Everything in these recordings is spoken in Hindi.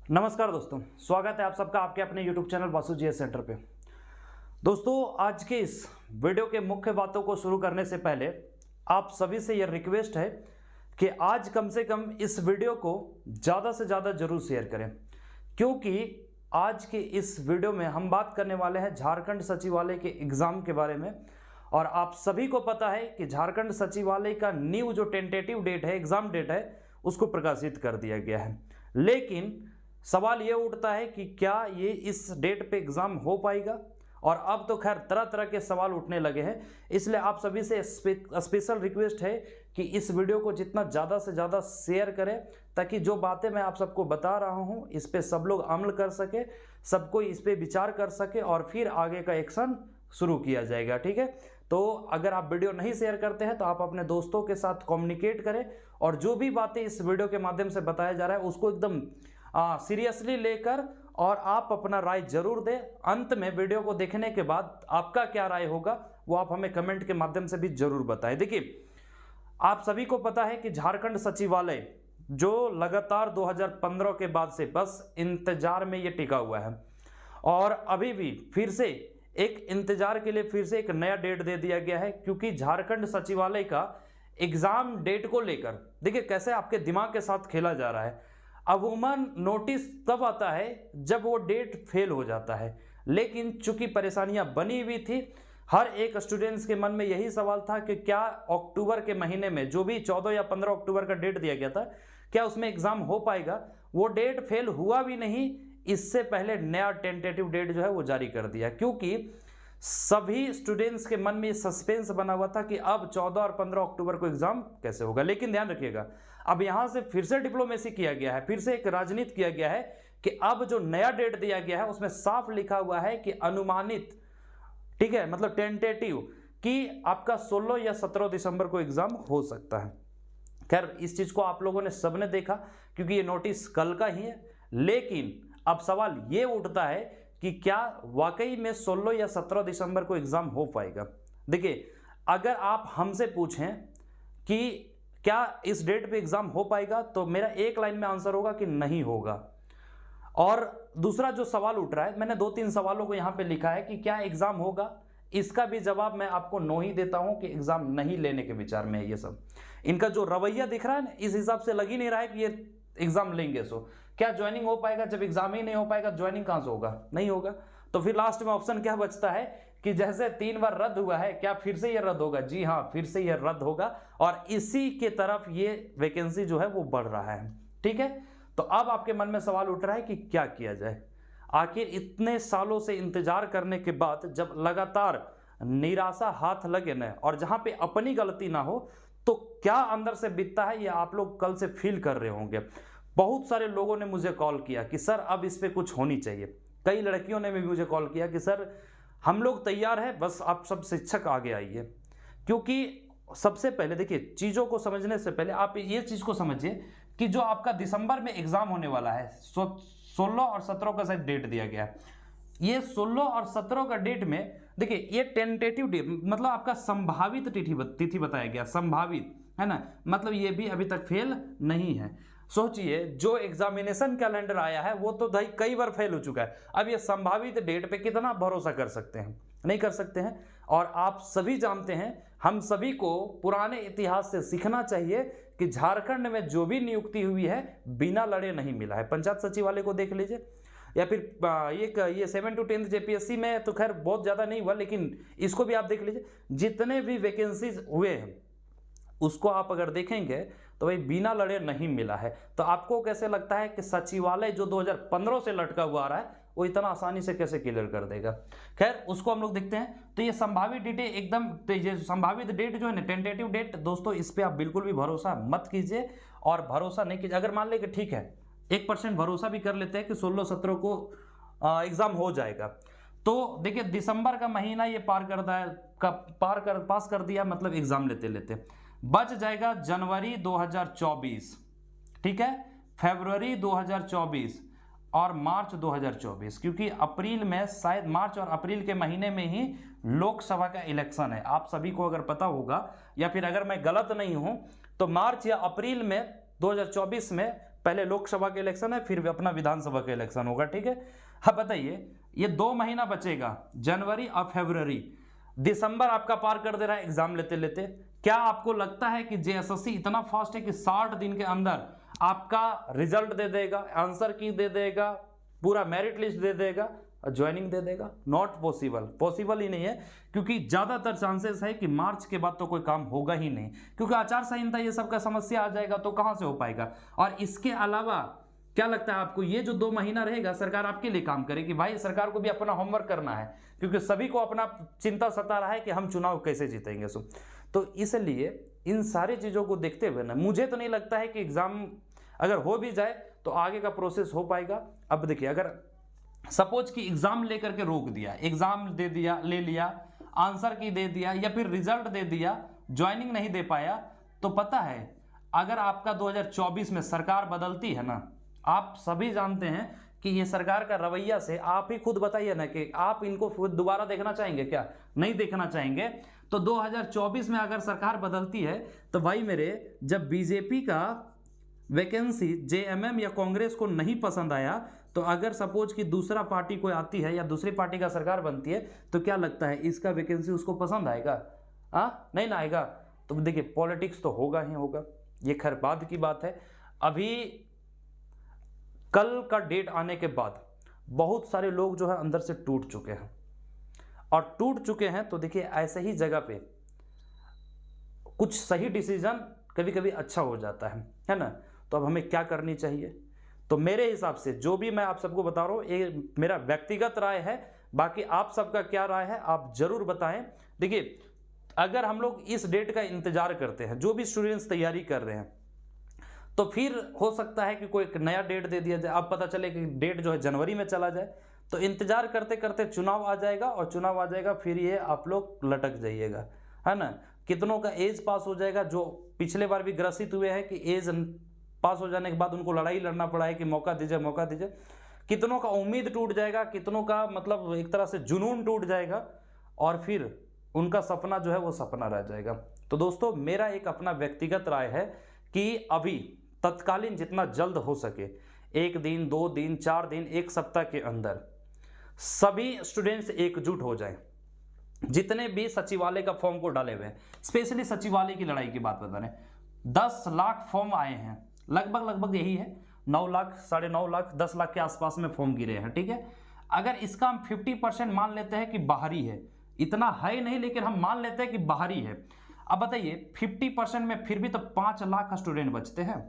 नमस्कार दोस्तों, स्वागत है आप सबका आपके अपने YouTube channel Vasu GS centre पे। दोस्तों, आज के इस वीडियो के मुख्य बातों को शुरू करने से पहले आप सभी से यह रिक्वेस्ट है कि आज कम से कम इस वीडियो को ज़्यादा से ज़्यादा जरूर शेयर करें, क्योंकि आज के इस वीडियो में हम बात करने वाले हैं झारखंड सचिवालय के एग्ज़ाम के बारे में। और आप सभी को पता है कि झारखंड सचिवालय का न्यू जो टेंटेटिव डेट है, एग्ज़ाम डेट है, उसको प्रकाशित कर दिया गया है। लेकिन सवाल ये उठता है कि क्या ये इस डेट पे एग्ज़ाम हो पाएगा। और अब तो खैर तरह तरह के सवाल उठने लगे हैं, इसलिए आप सभी से स्पेशल रिक्वेस्ट है कि इस वीडियो को जितना ज़्यादा से ज़्यादा शेयर करें, ताकि जो बातें मैं आप सबको बता रहा हूँ इस पे सब लोग अमल कर सके, सबको इस पे विचार कर सके और फिर आगे का एक्शन शुरू किया जाएगा। ठीक है, तो अगर आप वीडियो नहीं शेयर करते हैं तो आप अपने दोस्तों के साथ कम्युनिकेट करें और जो भी बातें इस वीडियो के माध्यम से बताया जा रहा है उसको एकदम सीरियसली लेकर और आप अपना राय जरूर दें। अंत में वीडियो को देखने के बाद आपका क्या राय होगा वो आप हमें कमेंट के माध्यम से भी जरूर बताएं। देखिए, आप सभी को पता है कि झारखंड सचिवालय जो लगातार 2015 के बाद से बस इंतजार में ये टिका हुआ है और अभी भी फिर से एक इंतजार के लिए फिर से एक नया डेट दे दिया गया है, क्योंकि झारखंड सचिवालय का एग्जाम डेट को लेकर देखिए कैसे आपके दिमाग के साथ खेला जा रहा है। अमूमन नोटिस तब आता है जब वो डेट फेल हो जाता है, लेकिन चूंकि परेशानियां बनी हुई थी, हर एक स्टूडेंट्स के मन में यही सवाल था कि क्या अक्टूबर के महीने में जो भी 14 या 15 अक्टूबर का डेट दिया गया था, क्या उसमें एग्जाम हो पाएगा। वो डेट फेल हुआ भी नहीं, इससे पहले नया टेंटेटिव डेट जो है वो जारी कर दिया, क्योंकि सभी स्टूडेंट्स के मन में सस्पेंस बना हुआ था कि अब 14 और 15 अक्टूबर को एग्जाम कैसे होगा। लेकिन ध्यान रखिएगा, अब यहां से फिर से डिप्लोमेसी किया गया है, फिर से एक राजनीति किया गया है कि अब जो नया डेट दिया गया है उसमें साफ लिखा हुआ है कि अनुमानित, ठीक है, मतलब टेंटेटिव, कि आपका 16 या 17 दिसंबर को एग्जाम हो सकता है। खैर, इस चीज को आप लोगों ने सबने देखा क्योंकि ये नोटिस कल का ही है। लेकिन अब सवाल ये उठता है कि क्या वाकई में 16 या 17 दिसंबर को एग्जाम हो पाएगा। देखिए, अगर आप हमसे पूछें कि क्या इस डेट पे एग्जाम हो पाएगा, तो मेरा एक लाइन में आंसर होगा कि नहीं होगा। और दूसरा जो सवाल उठ रहा है, मैंने 2-3 सवालों को यहां पे लिखा है कि क्या एग्जाम होगा, इसका भी जवाब मैं आपको नो ही देता हूं कि एग्जाम नहीं लेने के विचार में है। ये सब इनका जो रवैया दिख रहा है ना, इस हिसाब से लग ही नहीं रहा है कि ये एग्जाम लेंगे। सो क्या ज्वाइनिंग हो पाएगा? जब एग्जाम ही नहीं हो पाएगा ज्वाइनिंग कहां से होगा? नहीं होगा। तो फिर लास्ट में ऑप्शन क्या बचता है कि जैसे 3 बार रद्द हुआ है, क्या फिर से ये रद्द होगा? जी हाँ, फिर से ये रद्द होगा और इसी के तरफ ये वैकेंसी जो है वो बढ़ रहा है। ठीक है, तो अब आपके मन में सवाल उठ रहा है कि क्या किया जाए। आखिर इतने सालों से इंतजार करने के बाद जब लगातार निराशा हाथ लगे न और जहां पे अपनी गलती ना हो, तो क्या अंदर से बीतता है ये आप लोग कल से फील कर रहे होंगे। बहुत सारे लोगों ने मुझे कॉल किया कि सर अब इस पे कुछ होनी चाहिए। कई लड़कियों ने भी मुझे कॉल किया कि सर हम लोग तैयार हैं, बस आप सब शिक्षक आगे आइए। क्योंकि सबसे पहले देखिए, चीज़ों को समझने से पहले आप ये चीज़ को समझिए कि जो आपका दिसंबर में एग्जाम होने वाला है, 16 और 17 का शायद डेट दिया गया है। ये 16 और 17 का डेट में देखिए, ये टेंटेटिव डेट मतलब आपका संभावित तिथि बताया गया, संभावित है ना, मतलब ये भी अभी तक फेल नहीं है। सोचिए, जो एग्जामिनेशन कैलेंडर आया है वो तो भाई कई बार फेल हो चुका है, अब ये संभावित डेट पे कितना भरोसा कर सकते हैं? नहीं कर सकते हैं। और आप सभी जानते हैं, हम सभी को पुराने इतिहास से सीखना चाहिए कि झारखंड में जो भी नियुक्ति हुई है बिना लड़े नहीं मिला है। पंचायत सचिवालय को देख लीजिए, या फिर ये 7 to 10 जेपीएससी में तो खैर बहुत ज़्यादा नहीं हुआ, लेकिन इसको भी आप देख लीजिए, जितने भी वैकेंसीज हुए हैं उसको आप अगर देखेंगे तो भाई बिना लड़े नहीं मिला है। तो आपको कैसे लगता है कि सचिवालय जो 2015 से लटका हुआ आ रहा है वो इतना आसानी से कैसे क्लियर कर देगा? खैर, उसको हम लोग देखते हैं। तो ये संभावित डेट एकदम, तो ये संभावित डेट जो है ना, टेंटेटिव डेट, दोस्तों इस पर आप बिल्कुल भी भरोसा मत कीजिए। और भरोसा नहीं कीजिए, अगर मान लें कि ठीक है 1% भरोसा भी कर लेते हैं कि 16-17 को एग्जाम हो जाएगा, तो देखिए दिसंबर का महीना ये पास कर दिया, मतलब एग्जाम लेते लेते बच जाएगा जनवरी 2024, ठीक है, फरवरी 2024 और मार्च 2024, क्योंकि अप्रैल में शायद मार्च और अप्रैल के महीने में ही लोकसभा का इलेक्शन है। आप सभी को अगर पता होगा, या फिर अगर मैं गलत नहीं हूं तो मार्च या अप्रैल में 2024 में पहले लोकसभा के इलेक्शन है, फिर अपना विधानसभा का इलेक्शन होगा, ठीक है। अब बताइए, ये 2 महीना बचेगा, जनवरी और फरवरी, दिसंबर आपका पार कर दे रहा है एग्जाम लेते लेते। क्या आपको लगता है कि जेएसएससी इतना फास्ट है कि 60 दिन के अंदर आपका रिजल्ट दे देगा, आंसर की दे देगा, पूरा मेरिट लिस्ट दे देगा, ज्वाइनिंग दे देगा? नॉट पॉसिबल, पॉसिबल ही नहीं है, क्योंकि ज्यादातर चांसेस है कि मार्च के बाद तो कोई काम होगा ही नहीं, क्योंकि आचार संहिता ये सब का समस्या आ जाएगा, तो कहां से हो पाएगा। और इसके अलावा क्या लगता है आपको, ये जो 2 महीना रहेगा सरकार आपके लिए काम करेगी? भाई सरकार को भी अपना होमवर्क करना है, क्योंकि सभी को अपना चिंता सता रहा है कि हम चुनाव कैसे जीतेंगे। तो इसलिए इन सारी चीजों को देखते हुए ना, मुझे तो नहीं लगता है कि एग्जाम अगर हो भी जाए तो आगे का प्रोसेस हो पाएगा। अब देखिए, अगर सपोज कि एग्जाम लेकर के रोक दिया, एग्जाम दे दिया, ले लिया, आंसर की दे दिया, या फिर रिजल्ट दे दिया, ज्वाइनिंग नहीं दे पाया, तो पता है अगर आपका 2024 में सरकार बदलती है ना, आप सभी जानते हैं कि ये सरकार का रवैया से, आप ही खुद बताइए ना कि आप इनको दोबारा देखना चाहेंगे क्या? नहीं देखना चाहेंगे। तो 2024 में अगर सरकार बदलती है तो भाई मेरे, जब बीजेपी का वैकेंसी जेएमएम या कांग्रेस को नहीं पसंद आया, तो अगर सपोज कि दूसरा पार्टी कोई आती है या दूसरी पार्टी का सरकार बनती है, तो क्या लगता है इसका वैकेंसी उसको पसंद आएगा? नहीं ना आएगा। तो देखिए, पॉलिटिक्स तो होगा ही होगा, ये खैर बाद की बात है। अभी कल का डेट आने के बाद बहुत सारे लोग जो है अंदर से टूट चुके हैं, और टूट चुके हैं तो देखिए, ऐसे ही जगह पे कुछ सही डिसीजन कभी कभी अच्छा हो जाता है ना। तो अब हमें क्या करनी चाहिए? तो मेरे हिसाब से जो भी मैं आप सबको बता रहा हूं, ये मेरा व्यक्तिगत राय है, बाकी आप सबका क्या राय है आप जरूर बताएं। देखिए, अगर हम लोग इस डेट का इंतजार करते हैं, जो भी स्टूडेंट्स तैयारी कर रहे हैं, तो फिर हो सकता है कि कोई एक नया डेट दे दिया जाए। अब पता चले कि डेट जो है जनवरी में चला जाए, तो इंतजार करते करते चुनाव आ जाएगा, और चुनाव आ जाएगा, फिर ये आप लोग लटक जाइएगा, है ना। कितनों का एज पास हो जाएगा, जो पिछले बार भी ग्रसित हुए हैं कि एज पास हो जाने के बाद उनको लड़ाई लड़ना पड़ा है कि मौका दीजिए, मौका दीजिए। कितनों का उम्मीद टूट जाएगा, कितनों का मतलब एक तरह से जुनून टूट जाएगा, और फिर उनका सपना जो है वो सपना रह जाएगा। तो दोस्तों, मेरा एक अपना व्यक्तिगत राय है कि अभी तत्कालीन जितना जल्द हो सके, 1 दिन, 2 दिन, 4 दिन, 1 सप्ताह के अंदर सभी स्टूडेंट्स एकजुट हो जाएं। जितने भी सचिवालय का फॉर्म को डाले हुए हैं, स्पेशली सचिवालय की लड़ाई की बात बता रहे हैं, 10 लाख फॉर्म आए हैं, लगभग यही है, 9 लाख, 9.5 लाख, 10 लाख के आसपास में फॉर्म गिरे हैं, ठीक है। अगर इसका हम 50% मान लेते हैं कि बाहरी है, इतना है नहीं, लेकिन हम मान लेते हैं कि बाहरी है। अब बताइए, 50% में फिर भी तो 5 लाख स्टूडेंट बचते हैं।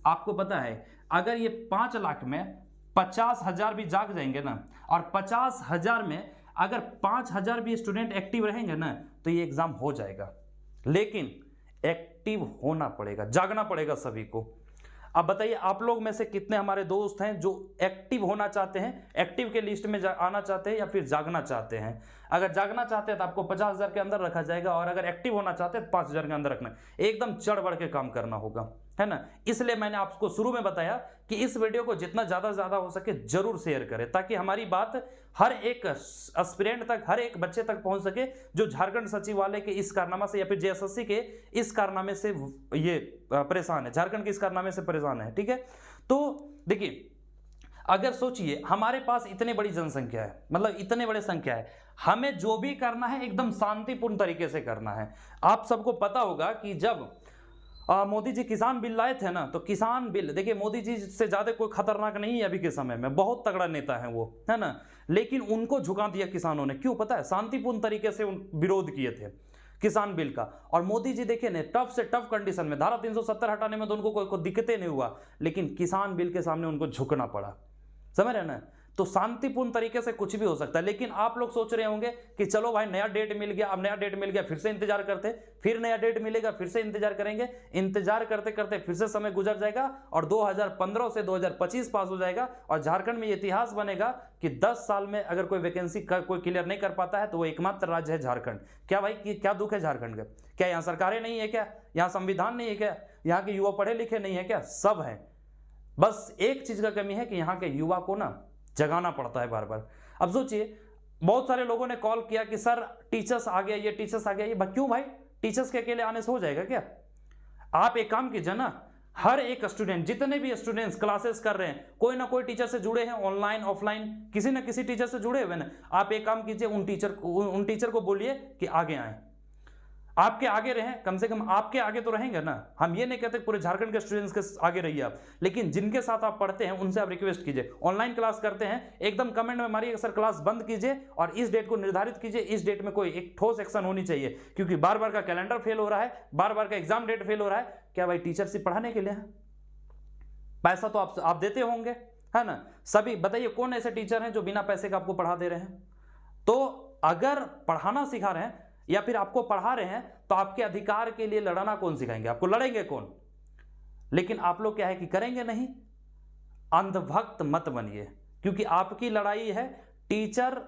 आपको पता है, अगर ये 5 लाख में 50,000 भी जाग जाएंगे ना, और 50,000 में अगर 5,000 भी स्टूडेंट एक्टिव रहेंगे ना, तो ये एग्जाम हो जाएगा। लेकिन एक्टिव होना पड़ेगा, जागना पड़ेगा सभी को। अब बताइए, आप लोग में से कितने हमारे दोस्त हैं जो एक्टिव होना चाहते हैं, एक्टिव के लिस्ट में आना चाहते हैं, या फिर जागना चाहते हैं? अगर जागना चाहते हैं तो आपको 50,000 के अंदर रखा जाएगा, और अगर एक्टिव होना चाहते हैं तो 5,000 के अंदर रखना, एकदम चढ़ बढ़ के काम करना होगा, है ना। इसलिए मैंने आपको शुरू में बताया कि इस वीडियो को जितना ज्यादा हो सके जरूर शेयर करें, ताकि हमारी बात हर एक एस्पिरेंट तक, हर एक बच्चे तक पहुंच सके जो झारखंड सचिवालय के इस कारनामा से, या फिर जेएसएससी के इस कारनामे से ये परेशान है, झारखंड के इस कारनामे से परेशान है, ठीक है। तो देखिए, अगर सोचिए, हमारे पास इतनी बड़ी जनसंख्या है, मतलब इतने बड़े संख्या है, हमें जो भी करना है एकदम शांतिपूर्ण तरीके से करना है। आप सबको पता होगा कि जब मोदी जी किसान बिल लाए थे ना, तो किसान बिल, देखिए मोदी जी से ज्यादा कोई खतरनाक नहीं है अभी के समय में, बहुत तगड़ा नेता है वो, है ना। लेकिन उनको झुका दिया किसानों ने, क्यों पता है? शांतिपूर्ण तरीके से विरोध किए थे किसान बिल का। और मोदी जी देखे ने, टफ से टफ कंडीशन में, धारा 370 हटाने में तो उनको कोई दिक्कतें नहीं हुआ, लेकिन किसान बिल के सामने उनको झुकना पड़ा, समझ रहे ना। तो शांतिपूर्ण तरीके से कुछ भी हो सकता है। लेकिन आप लोग सोच रहे होंगे कि चलो भाई, नया डेट मिल गया, अब नया डेट मिल गया, फिर से इंतजार करते, फिर नया डेट मिलेगा, फिर से इंतजार करेंगे, इंतजार करते करते फिर से समय गुजर जाएगा, और 2015 से 2025 पास हो जाएगा, और झारखंड में इतिहास बनेगा कि 10 साल में अगर कोई वैकेंसी कोई क्लियर नहीं कर पाता है तो वो एकमात्र राज्य है झारखंड। क्या भाई, क्या दुख है झारखंड का? क्या यहाँ सरकारें नहीं है क्या? यहाँ संविधान नहीं है क्या? यहाँ के युवा पढ़े लिखे नहीं है क्या? सब है। बस एक चीज का कमी है कि यहाँ के युवा को ना जगाना पड़ता है बार बार। अब सोचिए, बहुत सारे लोगों ने कॉल किया कि सर टीचर्स आ गया, ये टीचर्स आ गया, ये क्यों भाई? टीचर्स के अकेले आने से हो जाएगा क्या? आप एक काम कीजिए ना, हर एक स्टूडेंट, जितने भी स्टूडेंट्स क्लासेस कर रहे हैं, कोई ना कोई टीचर से जुड़े हैं, ऑनलाइन ऑफलाइन, किसी ना किसी टीचर से जुड़े हुए ना। आप एक काम कीजिए, उन टीचर को बोलिए कि आगे आए, आपके आगे रहें, कम से कम आपके आगे तो रहेंगे ना। हम ये नहीं कहते पूरे झारखंड के स्टूडेंट्स के आगे रहिए आप, लेकिन जिनके साथ आप पढ़ते हैं उनसे आप रिक्वेस्ट कीजिए। ऑनलाइन क्लास करते हैं, एकदम कमेंट में मारिए सर क्लास बंद कीजिए और इस डेट को निर्धारित कीजिए, इस डेट में कोई एक ठोस एक्शन होनी चाहिए, क्योंकि बार बार का कैलेंडर फेल हो रहा है, बार बार का एग्जाम डेट फेल हो रहा है। क्या भाई टीचर सिर्फ पढ़ाने के लिए है? पैसा तो आप देते होंगे, है ना। सभी बताइए कौन ऐसे टीचर हैं जो बिना पैसे का आपको पढ़ा दे रहे हैं? तो अगर पढ़ाना सिखा रहे हैं या फिर आपको पढ़ा रहे हैं तो आपके अधिकार के लिए लड़ना कौन सिखाएंगे आपको? लड़ेंगे कौन? लेकिन आप लोग क्या है कि करेंगे नहीं। अंधभक्त मत बनिए, क्योंकि आपकी लड़ाई है। टीचर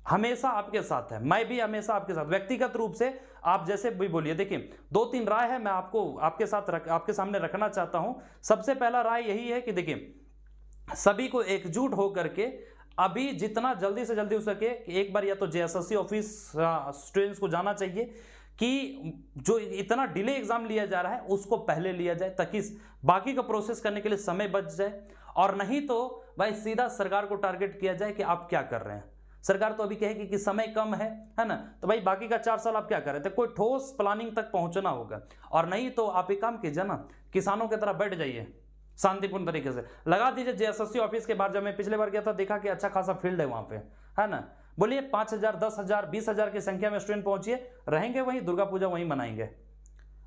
हमेशा आपके साथ है, मैं भी हमेशा आपके साथ, व्यक्तिगत रूप से आप जैसे भी बोलिए। देखिए 2-3 राय है मैं आपको आपके साथ आपके सामने रखना चाहता हूं। सबसे पहला राय यही है कि देखिए सभी को एकजुट होकर के अभी जितना जल्दी से जल्दी हो सके एक बार या तो जेएसएससी ऑफिस स्टूडेंट्स को जाना चाहिए कि जो इतना डिले एग्जाम लिया जा रहा है उसको पहले लिया जाए, ताकि बाकी का प्रोसेस करने के लिए समय बच जाए। और नहीं तो भाई सीधा सरकार को टारगेट किया जाए कि आप क्या कर रहे हैं। सरकार तो अभी कहेगी कि समय कम है ना, तो भाई बाकी का 4 साल आप क्या कर रहे थे? कोई ठोस प्लानिंग तक पहुंचना होगा। और नहीं तो आप एक काम कीजिए ना, किसानों की तरह बैठ जाइए शांतिपूर्ण तरीके से, लगा दीजिए जेएसएससी ऑफिस के बाहर। जब मैं पिछले बार गया था देखा कि अच्छा खासा फील्ड है वहां पे, है ना। बोलिए 5,000, 10,000, 20,000 की संख्या में स्टूडेंट पहुंचिए, रहेंगे वहीं, दुर्गा पूजा वहीं मनाएंगे।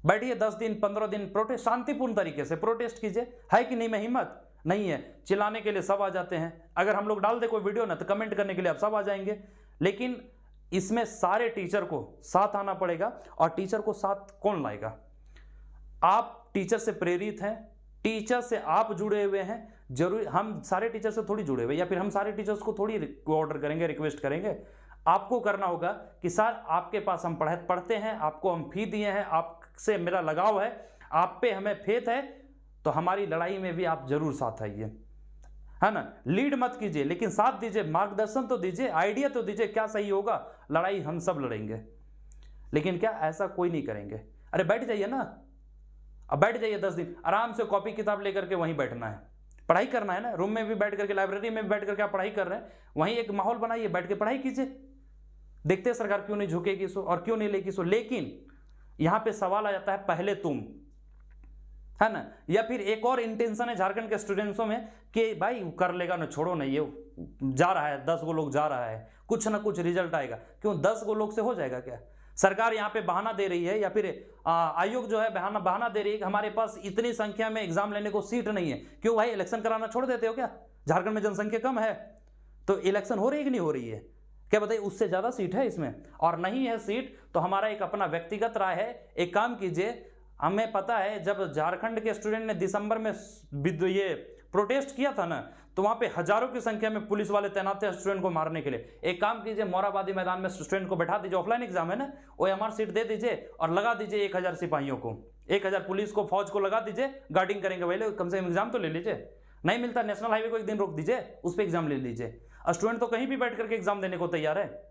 बैठिए 10 दिन 15 दिन, प्रोटेस्ट शांतिपूर्ण तरीके से प्रोटेस्ट कीजिए। है कि नहीं में हिम्मत? नहीं है। चिल्लाने के लिए सब आ जाते हैं, अगर हम लोग डाल दे कोई वीडियो ना तो कमेंट करने के लिए आप सब आ जाएंगे। लेकिन इसमें सारे टीचर को साथ आना पड़ेगा। और टीचर को साथ कौन लाएगा? आप टीचर से प्रेरित हैं, टीचर से आप जुड़े हुए हैं। जरूरी हम सारे टीचर से थोड़ी जुड़े हुए, या फिर हम सारे टीचर्स को थोड़ी ऑर्डर करेंगे, रिक्वेस्ट करेंगे। आपको करना होगा कि सर आपके पास हम पढ़ते हैं, आपको हम फी दिए हैं, आपसे मेरा लगाव है, आप पे हमें फेथ है, तो हमारी लड़ाई में भी आप जरूर साथ आइए, है ना। लीड मत कीजिए, लेकिन साथ दीजिए, मार्गदर्शन तो दीजिए, आइडिया तो दीजिए क्या सही होगा। लड़ाई हम सब लड़ेंगे, लेकिन क्या ऐसा कोई नहीं करेंगे। अरे बैठ जाइए ना, अब बैठ जाइए 10 दिन आराम से, कॉपी किताब लेकर के वहीं बैठना है, पढ़ाई करना है ना। रूम में भी बैठ करके, लाइब्रेरी में भी बैठ करके आप पढ़ाई कर रहे हैं, वहीं एक माहौल बनाइए, बैठ के पढ़ाई कीजिए। देखते हैं सरकार क्यों नहीं झुकेगी सो और क्यों नहीं लेगी सो। लेकिन यहां पे सवाल आ जाता है पहले तुम, है ना। या फिर एक और इंटेंशन है झारखंड के स्टूडेंट्सों में कि भाई कर लेगा ना, छोड़ो ना, ये जा रहा है 10 गो लोग जा रहा है, कुछ ना कुछ रिजल्ट आएगा। क्यों 10 गो लोग से हो जाएगा क्या? सरकार यहाँ पे बहाना दे रही है, या फिर आयोग जो है बहाना दे रही है कि हमारे पास इतनी संख्या में एग्जाम लेने को सीट नहीं है। क्यों भाई इलेक्शन कराना छोड़ देते हो क्या? झारखंड में जनसंख्या कम है तो इलेक्शन हो रही है कि नहीं हो रही है? क्या बताइए, उससे ज्यादा सीट है इसमें। और नहीं है सीट तो हमारा एक अपना व्यक्तिगत राय है, एक काम कीजिए, हमें पता है जब झारखंड के स्टूडेंट ने दिसंबर में ये प्रोटेस्ट किया था ना, तो वहां पे हजारों की संख्या में पुलिस वाले तैनात थे स्टूडेंट को मारने के लिए। एक काम कीजिए, मोराबादी मैदान में स्टूडेंट को बैठा दीजिए, ऑफलाइन एग्जाम है ना, ओएमआर सीट दे दीजिए और लगा दीजिए 1000 सिपाहियों को, 1000 पुलिस को, फौज को लगा दीजिए, गार्डिंग करेंगे भाई लोग, कम से कम एग्जाम तो ले लीजिए। नहीं मिलता नेशनल हाईवे को एक दिन रोक दीजिए, उस पर एग्जाम ले लीजिए। स्टूडेंट तो कहीं भी बैठ करके एग्जाम देने को तैयार है,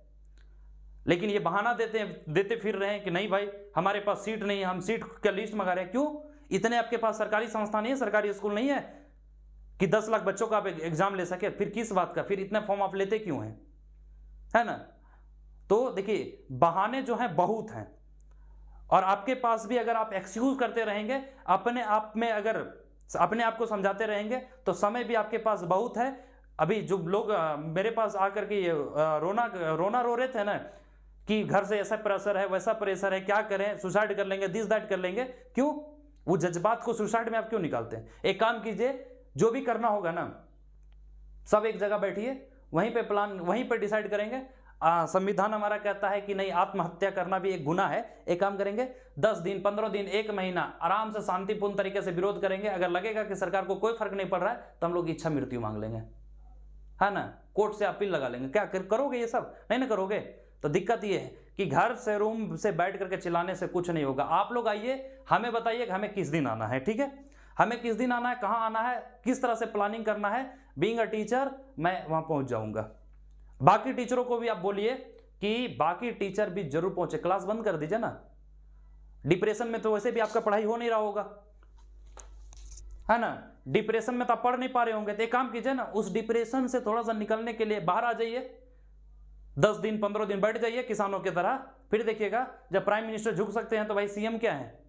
लेकिन ये बहाना देते फिर रहे हैं कि नहीं भाई हमारे पास सीट नहीं है, हम सीट का लिस्ट मंगा रहे हैं। क्यों? इतने आपके पास सरकारी संस्था नहीं है, सरकारी स्कूल नहीं है कि 10 लाख बच्चों का आप एग्जाम ले सके? फिर किस बात का? फिर इतने फॉर्म आप लेते क्यों हैं, है ना। तो देखिए बहाने जो हैं बहुत हैं, और आपके पास भी अगर आप एक्सक्यूज करते रहेंगे, अपने आप में अगर अपने आप को समझाते रहेंगे, तो समय भी आपके पास बहुत है। अभी जो लोग मेरे पास आकर के रोना रो रहे थे ना कि घर से ऐसा प्रेशर है, वैसा प्रेशर है, क्या करें, सुसाइड कर लेंगे, दिस दैट कर लेंगे। क्यों? वो जज्बात को सुसाइड में आप क्यों निकालते हैं? एक काम कीजिए, जो भी करना होगा ना, सब एक जगह बैठिए, वहीं पे प्लान, वहीं पे डिसाइड करेंगे। संविधान हमारा कहता है कि नहीं, आत्महत्या करना भी एक गुनाह है। एक काम करेंगे, 10 दिन 15 दिन 1 महीना आराम से शांतिपूर्ण तरीके से विरोध करेंगे। अगर लगेगा कि सरकार को कोई फर्क नहीं पड़ रहा है तो हम लोग इच्छा मृत्यु मांग लेंगे, है ना, कोर्ट से अपील लगा लेंगे। क्या करोगे ये सब? नहीं ना करोगे तो दिक्कत ये है कि घर से रूम से बैठ करके चिल्लाने से कुछ नहीं होगा। आप लोग आइए, हमें बताइए कि हमें किस दिन आना है, ठीक है, हमें किस दिन आना है, कहाँ आना है, किस तरह से प्लानिंग करना है। बीइंग अ टीचर मैं वहां पहुंच जाऊंगा। बाकी टीचरों को भी आप बोलिए कि बाकी टीचर भी जरूर पहुंचे, क्लास बंद कर दीजिए ना। डिप्रेशन में तो वैसे भी आपका पढ़ाई हो नहीं रहा होगा, है ना। डिप्रेशन में तो आप पढ़ नहीं पा रहे होंगे, तो एक काम कीजिए ना, उस डिप्रेशन से थोड़ा सा निकलने के लिए बाहर आ जाइए, 10 दिन 15 दिन बैठ जाइए किसानों की तरह, फिर देखिएगा जब प्राइम मिनिस्टर झुक सकते हैं तो भाई सीएम क्या है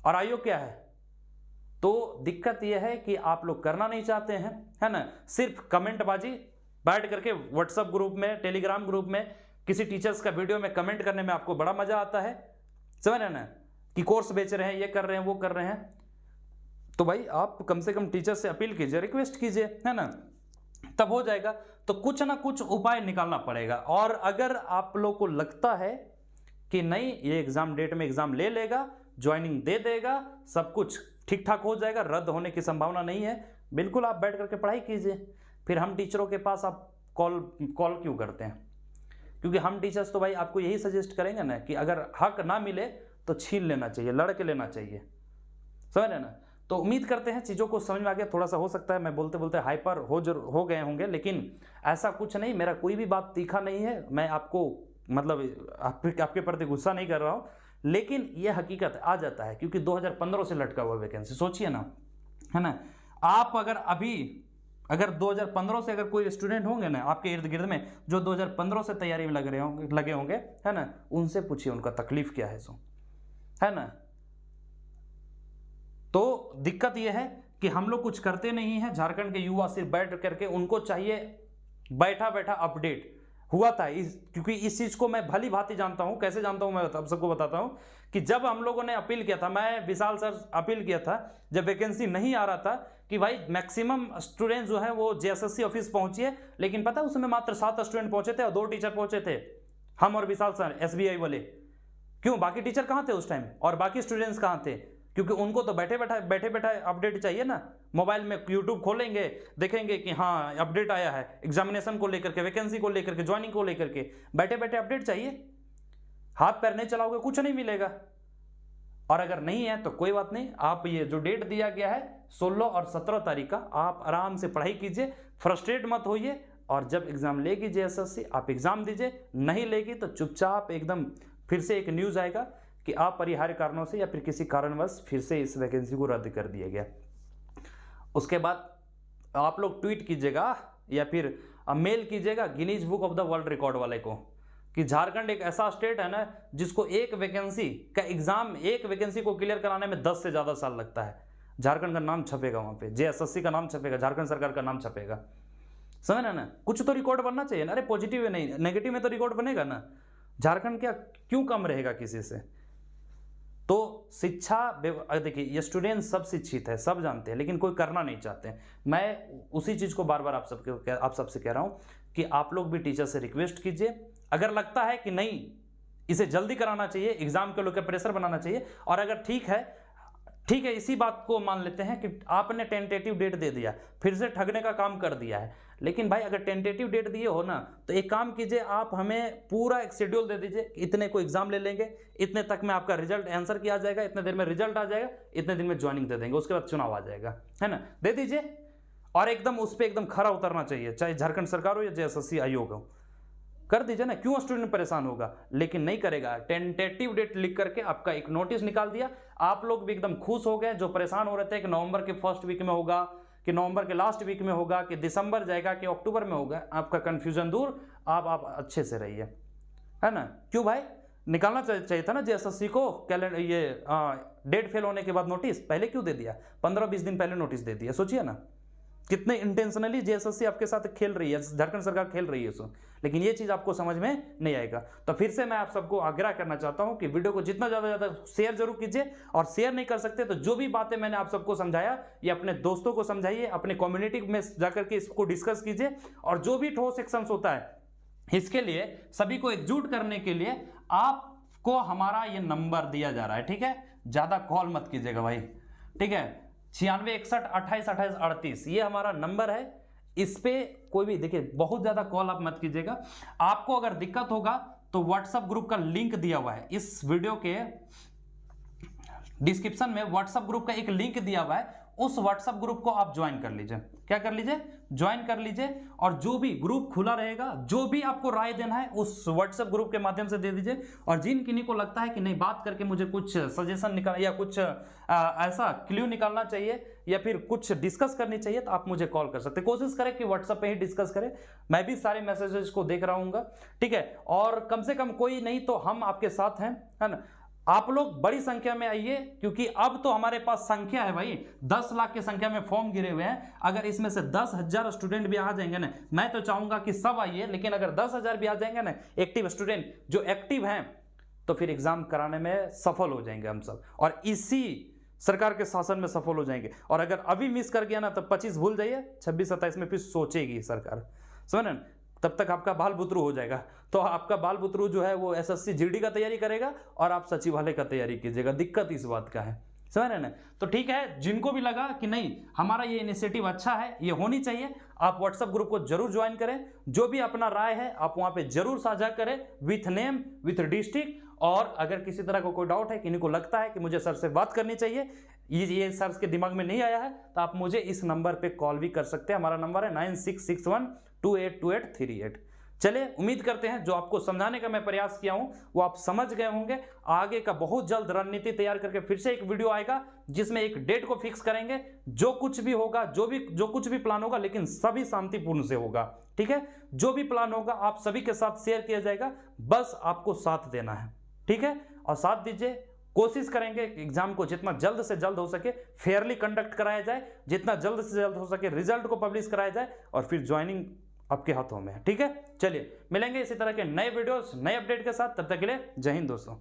और आयोग क्या है। तो दिक्कत यह है कि आप लोग करना नहीं चाहते हैं, है ना, सिर्फ कमेंटबाजी, बैठ करके व्हाट्सएप ग्रुप में, टेलीग्राम ग्रुप में किसी टीचर्स का वीडियो में कमेंट करने में आपको बड़ा मजा आता है, समझ रहे ना, कि कोर्स बेच रहे हैं, ये कर रहे हैं, वो कर रहे हैं। तो भाई आप कम से कम टीचर से अपील कीजिए, रिक्वेस्ट कीजिए, है ना, तब हो जाएगा। तो कुछ ना कुछ उपाय निकालना पड़ेगा। और अगर आप लोग को लगता है कि नहीं ये एग्जाम डेट में एग्जाम ले लेगा, ज्वाइनिंग दे देगा, सब कुछ ठीक ठाक हो जाएगा, रद्द होने की संभावना नहीं है, बिल्कुल आप बैठ करके पढ़ाई कीजिए। फिर हम टीचरों के पास आप कॉल क्यों करते हैं? क्योंकि हम टीचर्स तो भाई आपको यही सजेस्ट करेंगे ना कि अगर हक ना मिले तो छीन लेना चाहिए, लड़ के लेना चाहिए, समझ रहे ना। तो उम्मीद करते हैं चीज़ों को समझ में आ गया। थोड़ा सा हो सकता है मैं बोलते बोलते हाइपर हो गए होंगे, लेकिन ऐसा कुछ नहीं, मेरा कोई भी बात तीखा नहीं है, मैं आपको मतलब आपके प्रति गुस्सा नहीं कर रहा हूँ, लेकिन यह हकीकत आ जाता है क्योंकि 2015 से लटका हुआ वैकेंसी, सोचिए ना, है ना। आप अगर 2015 से अगर कोई स्टूडेंट होंगे ना आपके इर्द गिर्द में जो 2015 से तैयारी में लगे होंगे, है ना, उनसे पूछिए उनका तकलीफ क्या है, सो, है ना। तो दिक्कत यह है कि हम लोग कुछ करते नहीं हैं, झारखंड के युवा सिर्फ बैठ करके, उनको चाहिए बैठा बैठा अपडेट हुआ था। क्योंकि इस चीज को मैं भली भांति जानता हूं, कैसे जानता हूं मैं अब सबको बताता हूं कि जब हम लोगों ने अपील किया था, मैं विशाल सर अपील किया था, जब वैकेंसी नहीं आ रहा था कि भाई मैक्सिमम स्टूडेंट जो है वो जेएसएससी ऑफिस पहुंचिए, लेकिन पता है उसमें मात्र 7 स्टूडेंट पहुंचे थे और 2 टीचर पहुंचे थे, हम और विशाल सर एसबीआई वाले। क्यों? बाकी टीचर कहां थे उस टाइम और बाकी स्टूडेंट्स कहां थे? क्योंकि उनको तो बैठे बैठे अपडेट चाहिए ना, मोबाइल में यूट्यूब खोलेंगे, देखेंगे कि हाँ अपडेट आया है एग्जामिनेशन को लेकर के, वैकेंसी को लेकर के, ज्वाइनिंग को लेकर के, बैठे बैठे अपडेट चाहिए। हाथ पैर नहीं चलाओगे कुछ नहीं मिलेगा। और अगर नहीं है तो कोई बात नहीं, आप ये जो डेट दिया गया है 16 और 17 तारीख का, आप आराम से पढ़ाई कीजिए, फ्रस्ट्रेट मत होइए, और जब एग्जाम लेगी जेएसएससी आप एग्जाम दीजिए, नहीं लेगी तो चुपचाप एकदम फिर से एक न्यूज आएगा कि अपरिहार्य कारणों से या फिर किसी कारणवश फिर से इस वैकेंसी को रद्द कर दिया गया। उसके बाद आप लोग ट्वीट कीजिएगा या फिर मेल कीजिएगा Guinness book of the world record वाले को कि झारखंड एक ऐसा स्टेट है ना जिसको एक वैकेंसी को क्लियर कराने में 10 से ज़्यादा साल लगता है। झारखंड का नाम छपेगा वहाँ पे, जेएसएससी का नाम छपेगा, झारखंड सरकार का नाम छपेगा, समझ ना। कुछ तो रिकॉर्ड बनना चाहिए ना, अरे पॉजिटिव है नहीं नेगेटिव में तो रिकॉर्ड बनेगा ना। झारखंड क्या क्यों कम रहेगा किसी से? तो शिक्षा, देखिए ये स्टूडेंट सब शिक्षित है, सब जानते हैं, लेकिन कोई करना नहीं चाहते। मैं उसी चीज़ को बार बार आप सबसे कह रहा हूँ कि आप लोग भी टीचर से रिक्वेस्ट कीजिए। अगर लगता है कि नहीं इसे जल्दी कराना चाहिए, एग्जाम के लेकर प्रेशर बनाना चाहिए, और अगर ठीक है इसी बात को मान लेते हैं कि आपने टेंटेटिव डेट दे दिया, फिर से ठगने का काम कर दिया है, लेकिन भाई अगर टेंटेटिव डेट दिए हो ना तो एक काम कीजिए, आप हमें पूरा एक शेड्यूल दे दीजिए, इतने को एग्जाम ले लेंगे, इतने तक में आपका रिजल्ट आंसर किया जाएगा, इतने देर में रिजल्ट आ जाएगा, इतने दिन में ज्वाइनिंग दे देंगे, उसके बाद चुनाव आ जाएगा, है ना, दे दीजिए। और एकदम उस पर एकदम खरा उतरना चाहिए, चाहे झारखंड सरकार हो या जेएसएससी आयोग हो, कर दीजिए ना, क्यों स्टूडेंट परेशान होगा? लेकिन नहीं करेगा। टेंटेटिव डेट लिख करके आपका एक नोटिस निकाल दिया, आप लोग भी एकदम खुश हो गए, जो परेशान हो रहे थे कि नवंबर के फर्स्ट वीक में होगा, कि नवंबर के लास्ट वीक में होगा, कि दिसंबर जाएगा, कि अक्टूबर में होगा, आपका कंफ्यूजन दूर, आप अच्छे से रहिए, है ना। क्यों भाई? निकालना चाहिए था ना जेएसएससी को कैलेंडर, ये डेट फेल होने के बाद नोटिस पहले क्यों दे दिया? 15-20 दिन पहले नोटिस दे दिया। सोचिए ना कितने इंटेंशनली जेएसएससी आपके साथ खेल रही है, झारखंड सरकार खेल रही है उसको, लेकिन ये चीज आपको समझ में नहीं आएगा। तो फिर से मैं आप सबको आग्रह करना चाहता हूं कि वीडियो को जितना ज्यादा शेयर जरूर कीजिए, और शेयर नहीं कर सकते तो जो भी बातें मैंने आप सबको समझाया ये अपने दोस्तों को समझाइए, अपने कम्युनिटी में जाकर के इसको डिस्कस कीजिए, और जो भी ठोस एक्शंस होता है इसके लिए सभी को एकजुट करने के लिए आपको हमारा ये नंबर दिया जा रहा है, ठीक है। ज्यादा कॉल मत कीजिएगा भाई, ठीक है। 9661 28 28 38 ये हमारा नंबर है। इस पे कोई भी, देखिए बहुत ज्यादा कॉल आप मत कीजिएगा। आपको अगर दिक्कत होगा तो व्हाट्सएप ग्रुप का लिंक दिया हुआ है, इस वीडियो के डिस्क्रिप्शन में व्हाट्सएप ग्रुप का एक लिंक दिया हुआ है, उस व्हाट्सएप ग्रुप को आप ज्वाइन कर लीजिए। क्या कर लीजिए? ज्वाइन कर लीजिए। और जो भी ग्रुप खुला रहेगा, जो भी आपको राय देना है उस व्हाट्सएप ग्रुप के माध्यम से दे दीजिए। और जिन किन्हीं को लगता है कि नहीं, बात करके मुझे कुछ सजेशन निकाल या कुछ ऐसा क्ल्यू निकालना चाहिए या फिर कुछ डिस्कस करनी चाहिए, तो आप मुझे कॉल कर सकते हैं। कोशिश करें कि व्हाट्सएप पे ही डिस्कस करें, मैं भी सारे मैसेजेस को देख रहा हूँ, ठीक है। और कम से कम कोई नहीं तो हम आपके साथ हैं, है ना। आप लोग बड़ी संख्या में आइए, क्योंकि अब तो हमारे पास संख्या है भाई, 10 लाख की संख्या में फॉर्म गिरे हुए हैं। अगर इसमें से 10,000 स्टूडेंट भी आ जाएंगे ना, मैं तो चाहूंगा कि सब आइए, लेकिन अगर 10,000 भी आ जाएंगे ना एक्टिव स्टूडेंट जो एक्टिव हैं, तो फिर एग्जाम कराने में सफल हो जाएंगे हम सब, और इसी सरकार के शासन में सफल हो जाएंगे। और अगर अभी मिस कर गया ना, तो 25 भूल जाइए, 26-27 में फिर सोचेगी सरकार, समझ रहे, तब तक आपका बाल बुतरू हो जाएगा। तो आपका बाल बुतरू जो है वो एसएससी जीडी का तैयारी करेगा और आप सचिवालय का तैयारी कीजिएगा। दिक्कत इस बात का है, समझ रहे ना। तो ठीक है, जिनको भी लगा कि नहीं हमारा ये इनिशिएटिव अच्छा है, ये होनी चाहिए, आप व्हाट्सएप ग्रुप को जरूर ज्वाइन करें। जो भी अपना राय है आप वहां पे जरूर साझा करें, विथ नेम, विथ डिस्ट्रिक्ट। और अगर किसी तरह का कोई डाउट है, किन्हीं को लगता है कि मुझे सर से बात करनी चाहिए, ये सर के दिमाग में नहीं आया है, तो आप मुझे इस नंबर पे कॉल भी कर सकते हैं। हमारा नंबर है 9661282838। चलिए, उम्मीद करते हैं जो आपको समझाने का मैं प्रयास किया हूं वो आप समझ गए होंगे। आगे का बहुत जल्द रणनीति तैयार करके फिर से एक वीडियो आएगा, जिसमें एक डेट को फिक्स करेंगे। जो कुछ भी होगा, जो कुछ भी प्लान होगा, लेकिन सभी शांतिपूर्ण से होगा, ठीक है। जो भी प्लान होगा आप सभी के साथ शेयर किया जाएगा, बस आपको साथ देना है, ठीक है। और साथ दीजिए, कोशिश करेंगे एग्जाम को जितना जल्द से जल्द हो सके फेयरली कंडक्ट कराया जाए, जितना जल्द से जल्द हो सके रिजल्ट को पब्लिश कराया जाए, और फिर ज्वाइनिंग आपके हाथों में है, ठीक है। चलिए, मिलेंगे इसी तरह के नए वीडियोस, नए अपडेट के साथ। तब तक के लिए जय हिंद दोस्तों।